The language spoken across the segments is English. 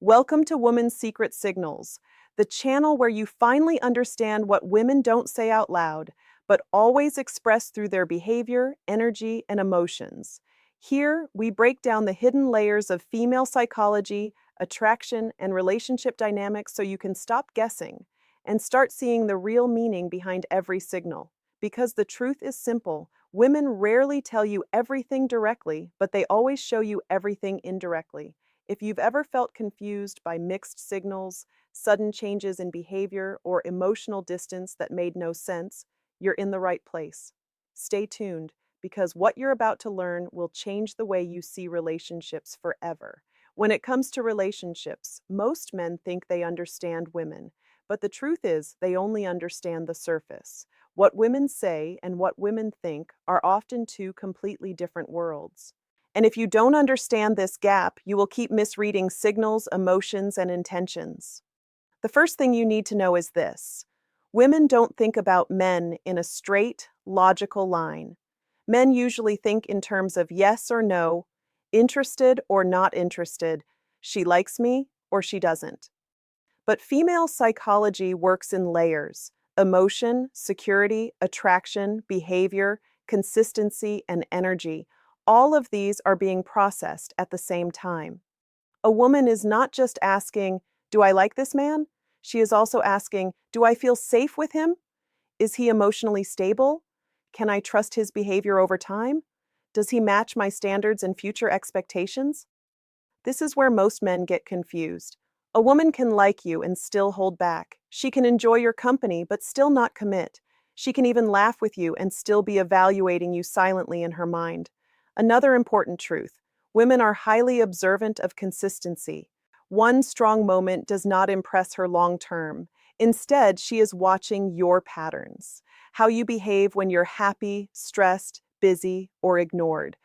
Welcome to Woman's Secret Signals, the channel where you finally understand what women don't say out loud, but always express through their behavior, energy, and emotions. Here, we break down the hidden layers of female psychology, attraction, and relationship dynamics so you can stop guessing and start seeing the real meaning behind every signal. Because the truth is simple, women rarely tell you everything directly, but they always show you everything indirectly. If you've ever felt confused by mixed signals, sudden changes in behavior, or emotional distance that made no sense, you're in the right place. Stay tuned, because what you're about to learn will change the way you see relationships forever. When it comes to relationships, most men think they understand women, but the truth is they only understand the surface. What women say and what women think are often two completely different worlds. And if you don't understand this gap, you will keep misreading signals, emotions, and intentions. The first thing you need to know is this: women don't think about men in a straight, logical line. Men usually think in terms of yes or no, interested or not interested, she likes me or she doesn't. But female psychology works in layers: emotion, security, attraction, behavior, consistency, and energy. All of these are being processed at the same time. A woman is not just asking, "Do I like this man?" She is also asking, "Do I feel safe with him? Is he emotionally stable? Can I trust his behavior over time? Does he match my standards and future expectations?" This is where most men get confused. A woman can like you and still hold back. She can enjoy your company but still not commit. She can even laugh with you and still be evaluating you silently in her mind. Another important truth: women are highly observant of consistency. One strong moment does not impress her long term. Instead, she is watching your patterns, how you behave when you're happy, stressed, busy, or ignored.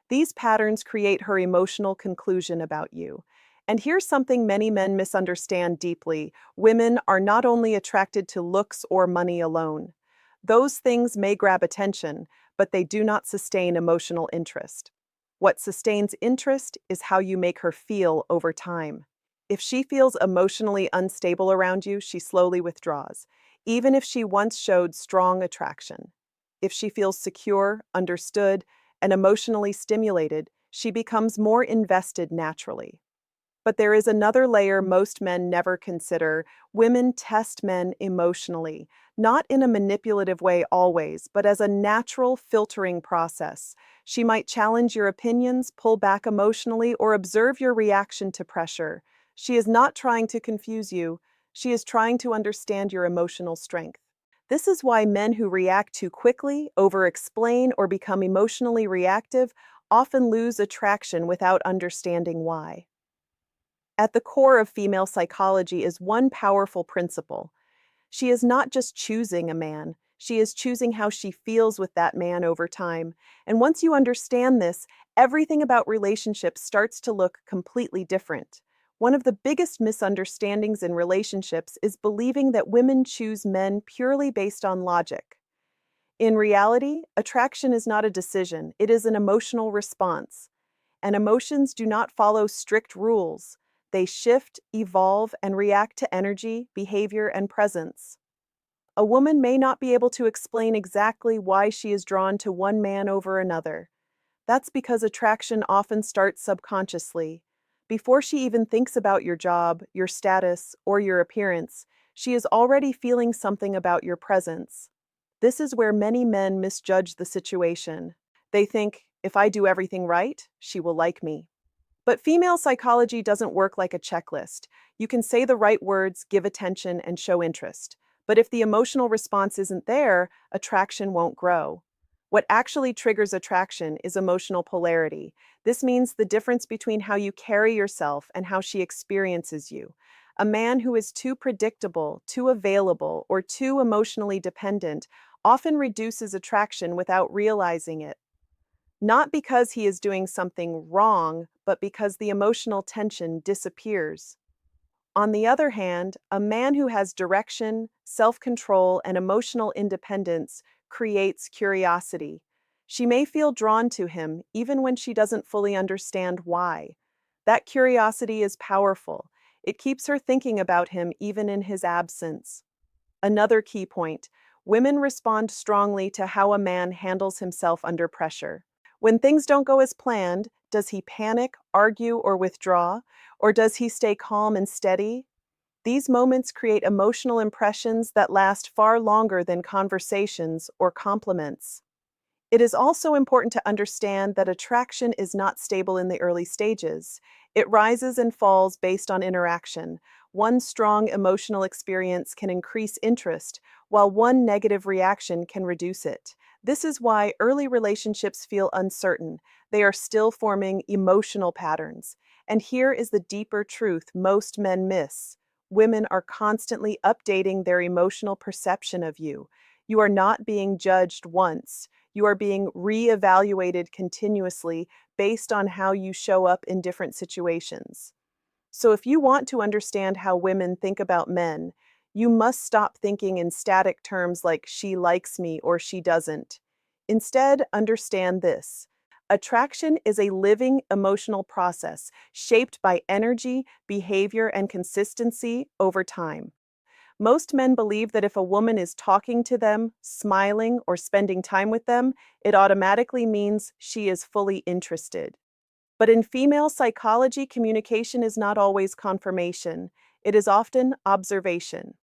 These patterns create her emotional conclusion about you. And here's something many men misunderstand deeply: women are not only attracted to looks or money alone. Those things may grab attention, but they do not sustain emotional interest. What sustains interest is how you make her feel over time. If she feels emotionally unstable around you, she slowly withdraws, even if she once showed strong attraction. If she feels secure, understood, and emotionally stimulated, she becomes more invested naturally. But there is another layer most men never consider. Women test men emotionally, not in a manipulative way always, but as a natural filtering process. She might challenge your opinions, pull back emotionally, or observe your reaction to pressure. She is not trying to confuse you. She is trying to understand your emotional strength. This is why men who react too quickly, over-explain, or become emotionally reactive often lose attraction without understanding why. At the core of female psychology is one powerful principle. She is not just choosing a man, she is choosing how she feels with that man over time. And once you understand this, everything about relationships starts to look completely different. One of the biggest misunderstandings in relationships is believing that women choose men purely based on logic. In reality, attraction is not a decision, it is an emotional response. And emotions do not follow strict rules. They shift, evolve, and react to energy, behavior, and presence. A woman may not be able to explain exactly why she is drawn to one man over another. That's because attraction often starts subconsciously. Before she even thinks about your job, your status, or your appearance, she is already feeling something about your presence. This is where many men misjudge the situation. They think, if I do everything right, she will like me. But female psychology doesn't work like a checklist. You can say the right words, give attention, and show interest. But if the emotional response isn't there, attraction won't grow. What actually triggers attraction is emotional polarity. This means the difference between how you carry yourself and how she experiences you. A man who is too predictable, too available, or too emotionally dependent often reduces attraction without realizing it. Not because he is doing something wrong, but because the emotional tension disappears. On the other hand, a man who has direction, self-control, and emotional independence creates curiosity. She may feel drawn to him even when she doesn't fully understand why. That curiosity is powerful. It keeps her thinking about him even in his absence. Another key point: women respond strongly to how a man handles himself under pressure. When things don't go as planned, does he panic, argue, or withdraw? Or does he stay calm and steady? These moments create emotional impressions that last far longer than conversations or compliments. It is also important to understand that attraction is not stable in the early stages. It rises and falls based on interaction. One strong emotional experience can increase interest, while one negative reaction can reduce it. This is why early relationships feel uncertain. They are still forming emotional patterns. And here is the deeper truth most men miss: women are constantly updating their emotional perception of you. You are not being judged once. You are being re-evaluated continuously based on how you show up in different situations. So, if you want to understand how women think about men, you must stop thinking in static terms like she likes me or she doesn't. Instead, understand this: attraction is a living emotional process shaped by energy, behavior, and consistency over time. Most men believe that if a woman is talking to them, smiling, or spending time with them, it automatically means she is fully interested. But in female psychology, communication is not always confirmation. It is often observation.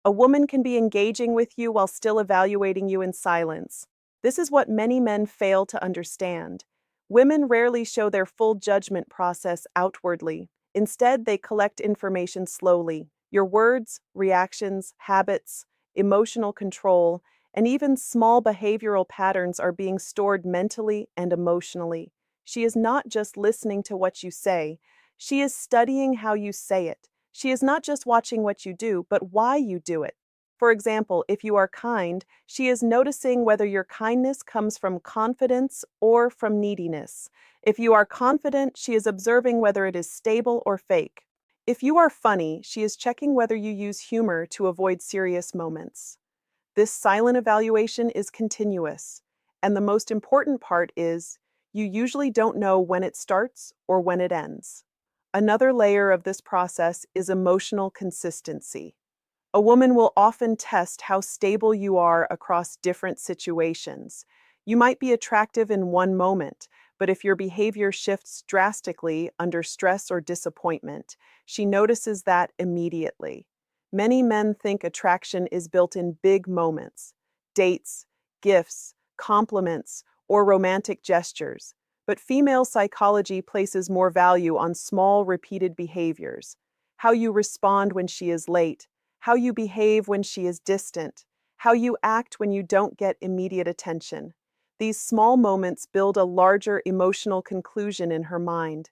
A woman can be engaging with you while still evaluating you in silence. This is what many men fail to understand. Women rarely show their full judgment process outwardly. Instead, they collect information slowly. Your words, reactions, habits, emotional control, and even small behavioral patterns are being stored mentally and emotionally. She is not just listening to what you say, she is studying how you say it. She is not just watching what you do, but why you do it. For example, if you are kind, she is noticing whether your kindness comes from confidence or from neediness. If you are confident, she is observing whether it is stable or fake. If you are funny, she is checking whether you use humor to avoid serious moments. This silent evaluation is continuous, and the most important part is you usually don't know when it starts or when it ends. Another layer of this process is emotional consistency. A woman will often test how stable you are across different situations. You might be attractive in one moment, but if your behavior shifts drastically under stress or disappointment, she notices that immediately. Many men think attraction is built in big moments: dates, gifts, compliments, or romantic gestures. But female psychology places more value on small, repeated behaviors: how you respond when she is late, how you behave when she is distant, how you act when you don't get immediate attention. These small moments build a larger emotional conclusion in her mind.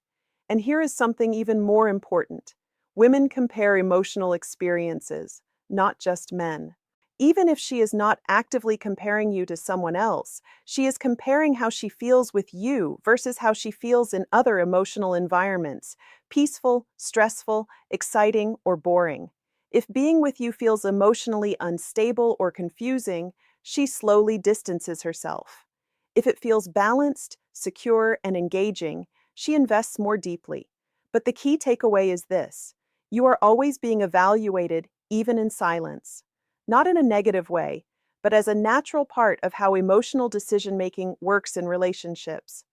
And here is something even more important: women compare emotional experiences, not just men. Even if she is not actively comparing you to someone else, she is comparing how she feels with you versus how she feels in other emotional environments: peaceful, stressful, exciting, or boring. If being with you feels emotionally unstable or confusing, she slowly distances herself. If it feels balanced, secure, and engaging, she invests more deeply. But the key takeaway is this: you are always being evaluated, even in silence. Not in a negative way, but as a natural part of how emotional decision making works in relationships.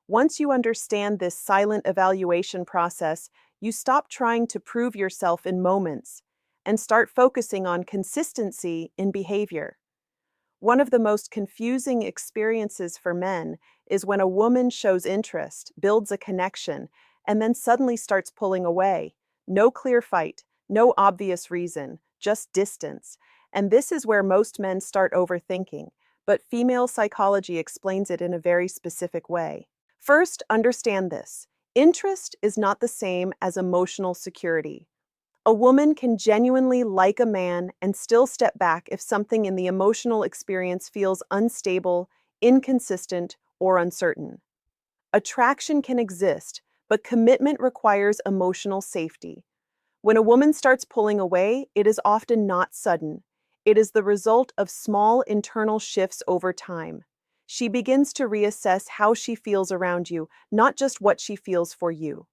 Once you understand this silent evaluation process, you stop trying to prove yourself in moments and start focusing on consistency in behavior. One of the most confusing experiences for men is when a woman shows interest, builds a connection, and then suddenly starts pulling away. No clear fight, no obvious reason, just distance. And this is where most men start overthinking, but female psychology explains it in a very specific way. First, understand this: interest is not the same as emotional security. A woman can genuinely like a man and still step back if something in the emotional experience feels unstable, inconsistent, or uncertain. Attraction can exist, but commitment requires emotional safety. When a woman starts pulling away, it is often not sudden. It is the result of small internal shifts over time. She begins to reassess how she feels around you, not just what she feels for you.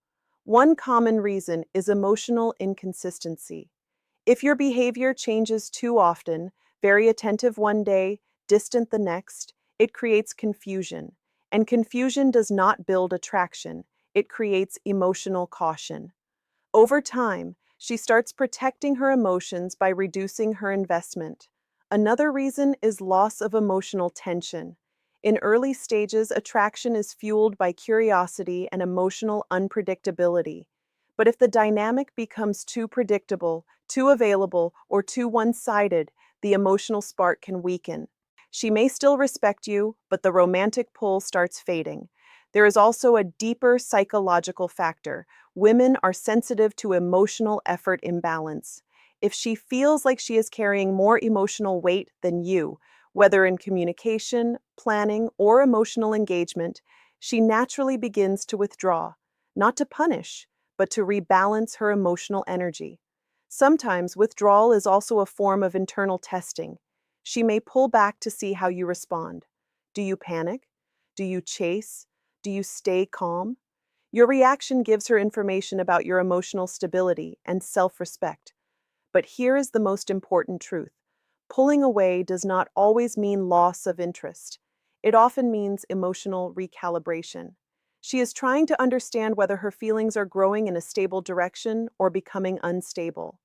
One common reason is emotional inconsistency. If your behavior changes too often, very attentive one day, distant the next, it creates confusion. And confusion does not build attraction, it creates emotional caution. Over time, she starts protecting her emotions by reducing her investment. Another reason is loss of emotional tension. In early stages, attraction is fueled by curiosity and emotional unpredictability. But if the dynamic becomes too predictable, too available, or too one sided, the emotional spark can weaken. She may still respect you, but the romantic pull starts fading. There is also a deeper psychological factor. Women are sensitive to emotional effort imbalance. If she feels like she is carrying more emotional weight than you, whether in communication, planning, or emotional engagement, she naturally begins to withdraw, not to punish, but to rebalance her emotional energy. Sometimes withdrawal is also a form of internal testing. She may pull back to see how you respond. Do you panic? Do you chase? Do you stay calm? Your reaction gives her information about your emotional stability and self respect. But here is the most important truth: pulling away does not always mean loss of interest. It often means emotional recalibration. She is trying to understand whether her feelings are growing in a stable direction or becoming unstable.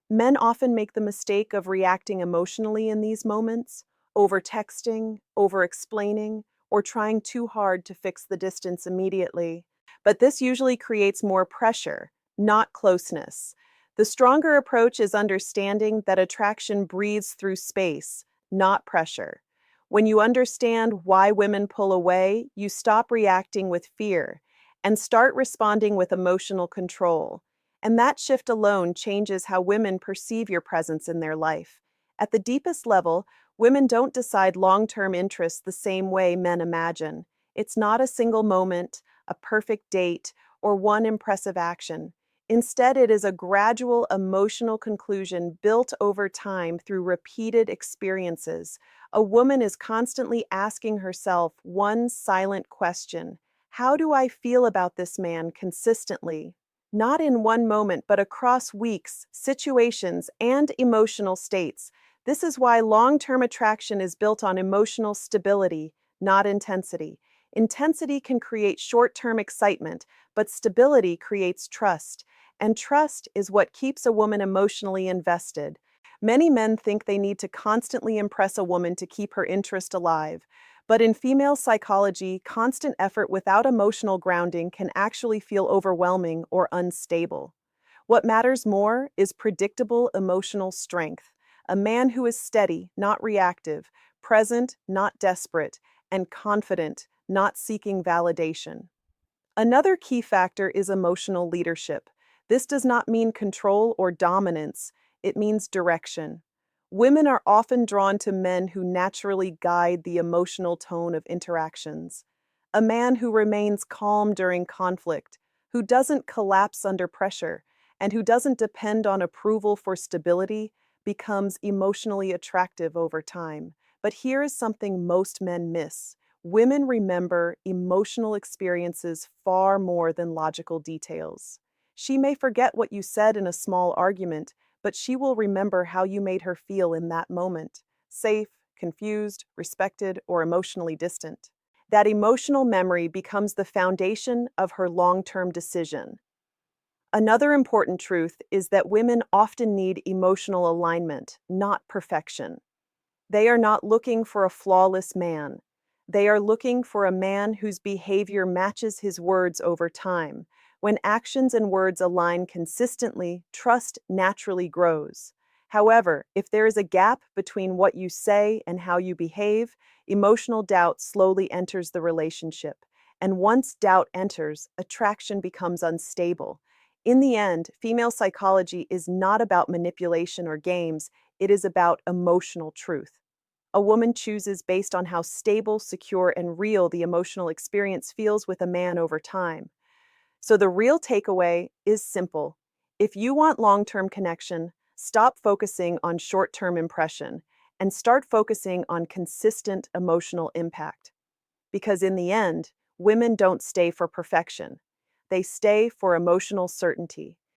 Men often make the mistake of reacting emotionally in these moments, over texting, over explaining, or trying too hard to fix the distance immediately. But this usually creates more pressure, not closeness. The stronger approach is understanding that attraction breathes through space, not pressure. When you understand why women pull away, you stop reacting with fear and start responding with emotional control. And that shift alone changes how women perceive your presence in their life. At the deepest level, women don't decide long term interests the same way men imagine. It's not a single moment, a perfect date, or one impressive action. Instead, it is a gradual emotional conclusion built over time through repeated experiences. A woman is constantly asking herself one silent question: how do I feel about this man consistently? Not in one moment, but across weeks, situations, and emotional states. This is why long term attraction is built on emotional stability, not intensity. Intensity can create short term excitement, but stability creates trust. And trust is what keeps a woman emotionally invested. Many men think they need to constantly impress a woman to keep her interest alive. But in female psychology, constant effort without emotional grounding can actually feel overwhelming or unstable. What matters more is predictable emotional strength. A man who is steady, not reactive, present, not desperate, and confident, not seeking validation. Another key factor is emotional leadership. This does not mean control or dominance, it means direction. Women are often drawn to men who naturally guide the emotional tone of interactions. A man who remains calm during conflict, who doesn't collapse under pressure, and who doesn't depend on approval for stability becomes emotionally attractive over time. But here is something most men miss. Women remember emotional experiences far more than logical details. She may forget what you said in a small argument, but she will remember how you made her feel in that moment: safe, confused, respected, or emotionally distant. That emotional memory becomes the foundation of her long term decision. Another important truth is that women often need emotional alignment, not perfection. They are not looking for a flawless man. They are looking for a man whose behavior matches his words over time. When actions and words align consistently, trust naturally grows. However, if there is a gap between what you say and how you behave, emotional doubt slowly enters the relationship. And once doubt enters, attraction becomes unstable. In the end, female psychology is not about manipulation or games, it is about emotional truth. A woman chooses based on how stable, secure, and real the emotional experience feels with a man over time. So the real takeaway is simple. If you want long term connection, stop focusing on short term impression and start focusing on consistent emotional impact. Because in the end, women don't stay for perfection. they stay for emotional certainty.